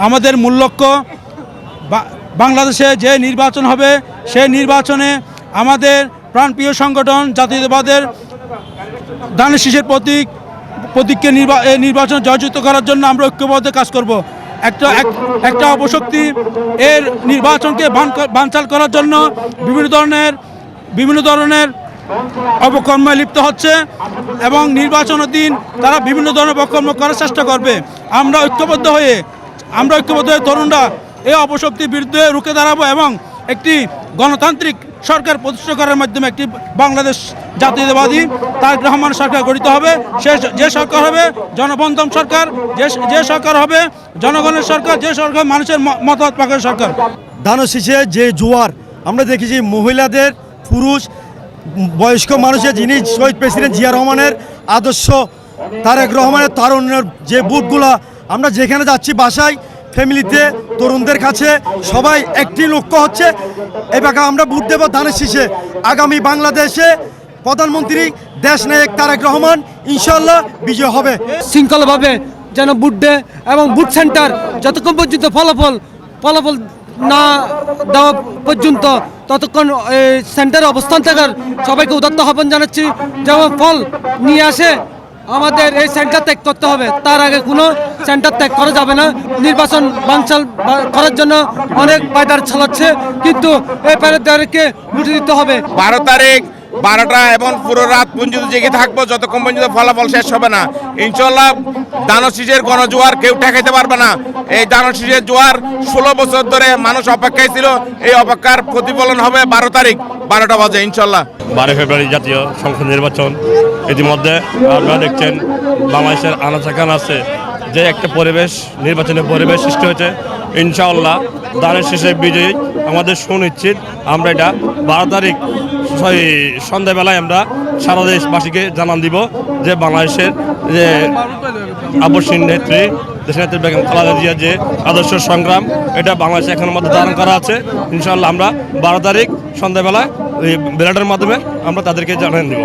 আমাদের মূল লক্ষ্য বাংলাদেশে যে নির্বাচন হবে সেই নির্বাচনে আমাদের প্রাণপ্রিয় সংগঠন জাতীয়তাবাদের ধানের শীষের প্রতীককে নির্বাচন জয়যুক্ত করার জন্য আমরা ঐক্যবদ্ধ কাজ করব। একটা অপশক্তি এর নির্বাচনকে বানচাল করার জন্য বিভিন্ন ধরনের অপকর্মে লিপ্ত হচ্ছে এবং নির্বাচনের দিন তারা বিভিন্ন ধরনের অপকর্ম করার চেষ্টা করবে। আমরা ঐক্যবদ্ধ হয়ে তরুণরা এই অপশক্তির বিরুদ্ধে রুখে দাঁড়াবো এবং একটি গণতান্ত্রিক সরকার প্রতিষ্ঠা করার মাধ্যমে একটি বাংলাদেশ জাতীয়তাবাদী তারেক রহমান সরকার গঠিত হবে। যে সরকার হবে জনবন্ধন সরকার, যে সরকার হবে জনগণের সরকার, যে সরকার মানুষের মতামত প্রকাশের সরকার। ধানের শীষে যে জোয়ার আমরা দেখেছি, মহিলাদের, পুরুষ, বয়স্ক মানুষের, যিনি শহীদ প্রেসিডেন্ট জিয়া রহমানের আদর্শ, তারেক রহমানের তারুণ্যের যে বুথগুলা, আমরা যেখানে যাচ্ছি বাসায়, ফ্যামিলিতে, তরুণদের কাছে সবাই একটি লক্ষ্য হচ্ছে এবার আমরা ভোট দেব ধানের শীষে। আগামী বাংলাদেশে প্রধানমন্ত্রী দেশনায়ক তারেক রহমান ইনশাল্লাহ বিজয় হবে। শৃঙ্খলাভাবে যেন ভোট দেয় এবং ভোট সেন্টার যতক্ষণ পর্যন্ত ফলাফল না দেওয়া পর্যন্ত ততক্ষণ সেন্টারে অবস্থান থাকার সবাইকে উদাত্ত আহ্বান জানাচ্ছি। যেমন ফল নিয়ে আসে আমাদের এই সেন্টার ত্যাগ করতে হবে, তার আগে কোনো সেন্টার ত্যাগ করা যাবে না। নির্বাচন বানচাল করার জন্য অনেক পায়দার চালাচ্ছে, কিন্তু এই পায়দারকে বুঝে দিতে হবে। 12 তারিখ 12টা এবং পুরো রাত পর্যন্ত জেগে থাকবো যতক্ষণ পর্যন্ত ফলাফল শেষ হবে না। ইনশাল্লাহ ধানের শীষের গণজোয়ার কেউ ঠেকাইতে পারবে না। এই ধানের শীষের জোয়ার 16 বছর ধরে মানুষ অপেক্ষায় ছিল, এই অপেক্ষার প্রতিফলন হবে 12 তারিখ 12টা বাজে ইনশাল্লাহ। 12 ফেব্রুয়ারি জাতীয় সংসদ নির্বাচন। ইতিমধ্যে আপনারা দেখছেন বাংলাদেশের আনাচাকান আছে যে একটা পরিবেশ, নির্বাচনের পরিবেশ সৃষ্টি হয়েছে। ইনশাআল্লাহ ধানের শীষের বিজয়ী আমাদের সুনিশ্চিত। আমরা এটা 12 তারিখ সন্ধ্যাবেলায় আমরা সারা দেশবাসীকে জানান দিব যে বাংলাদেশের যে আবশ্যিক নেত্রী দেশনেত্রী বেগম খালেদা জিয়ার যে আদর্শ সংগ্রাম, এটা বাংলাদেশে এখনের মধ্যে ধারণ করা আছে। ইনশাআল্লাহ আমরা 12 তারিখ সন্ধ্যাবেলায় ব্যালটের মাধ্যমে আমরা তাদেরকে জানিয়ে দিব।